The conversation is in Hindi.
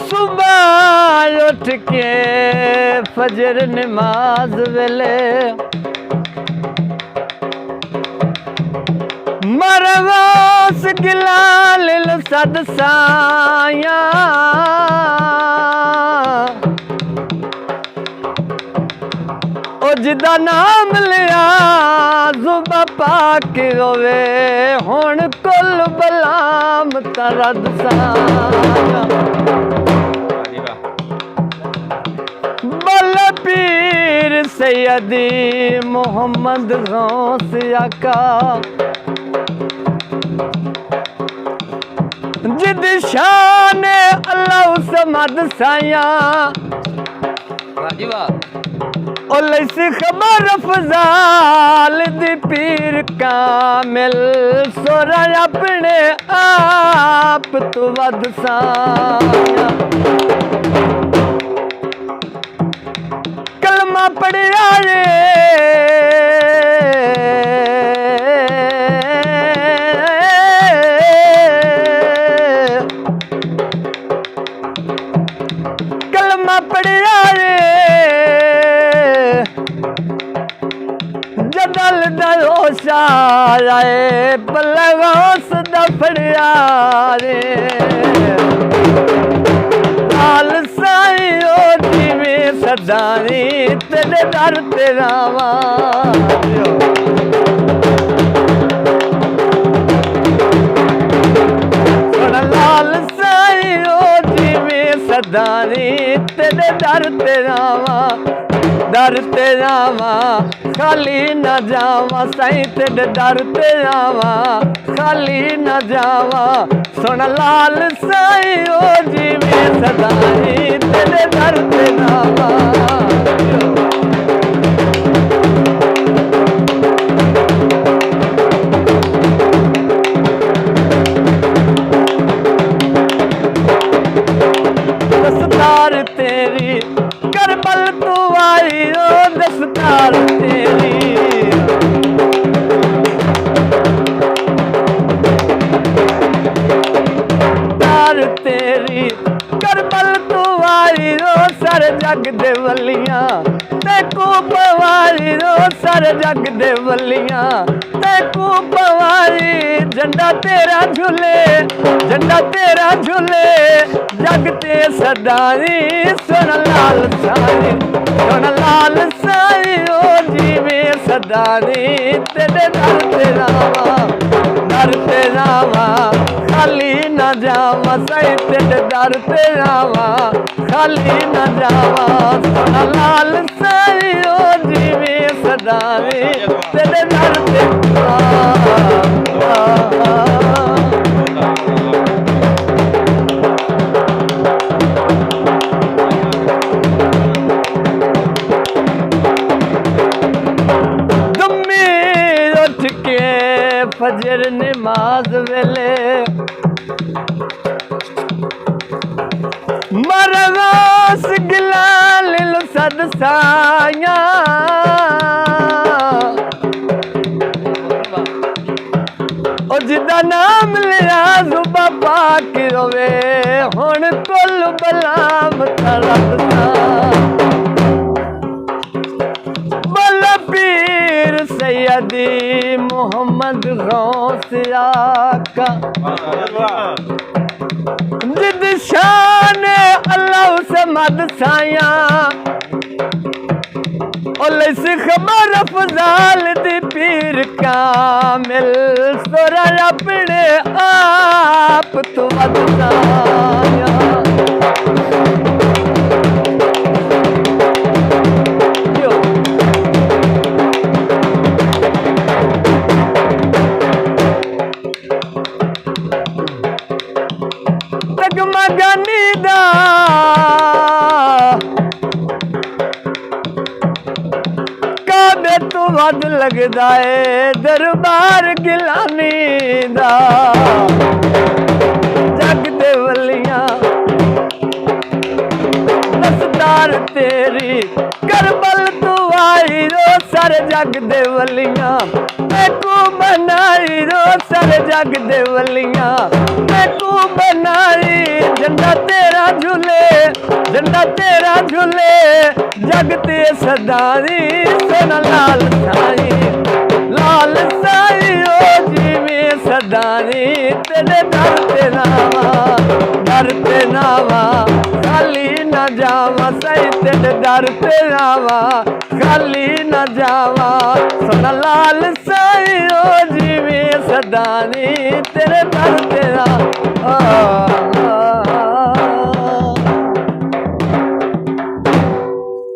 सुबह उठ के फजर नमाज वेले मरवास गिलाल सद साया ओ जिदा नाम लिया जुबा पाक रोवे हुण कुल बलाम तरद साया बल पीर सैयदी मोहम्मद गौस आका जिद शान अल्लाह समद साया ओ लैसी खबर अफजाल दी पीर कामिल सोरा अपने आप तो वद साया कलमा पढ़िया रे कलमा पढ़िया रे जदल दरोशा राए बलगोस दफड़िया रे लाल साई ओ जीवे सदानी तेरे दर तेरा लाल साई ओ जीवे सदानी तेरे दर तेरा खाली न जावा साईं तेरे दर तेरा खाली न जावा सुन लाल साई ओ जीवे सदानी तेरे दर तेरा दस्तार तेरी करबल तू आई ओ दस्तार तेरी दस्तार तेरी करबल तू आई ओ सर जग दे वलियां ते को पवारी ओ सर जग दे वलियां ते को पवारी झंडा तेरा झूले जग ते सदानी सुन लाल साई ओ जीवे सदानी तेरे दर तेरा खाली न जावा साई तेरे दर तेरा खाली न जावा सुन लाल साई ओ जीवे सदानी तेरे दर तेरा फजर नमाज वेले मरवास गिलाल सद साया ओ जिदा नाम लिया जुबा पाक रोवे हुण कुल बलाम तरद बल पीर सैयदी मोहम्मद गौस आका जिद शान अल्लाह समद साया ओ लैसी खबर अफजाल दी पीर कामिल सोरा अपने आप तो वद साया मगनी दा काबे तो वध लगदा है दरबार गिलानी दा जग दे वलियां दस्तार ते करबल तू आई रो सर जग दे वलियां मैनू बनाई रो सर जग दे वलियां मैनू बनाई झंडा तेरा झूले झंडा तेरा झूले जग ते सदारी सोना लाल साई ओ जीवे सदारी तेरे दर ते नावा खाली न जावा सही तेरे दर ते नावा खाली न जावा सोना लाल साई ओ जीवे सदारी तेरे दर ते नावा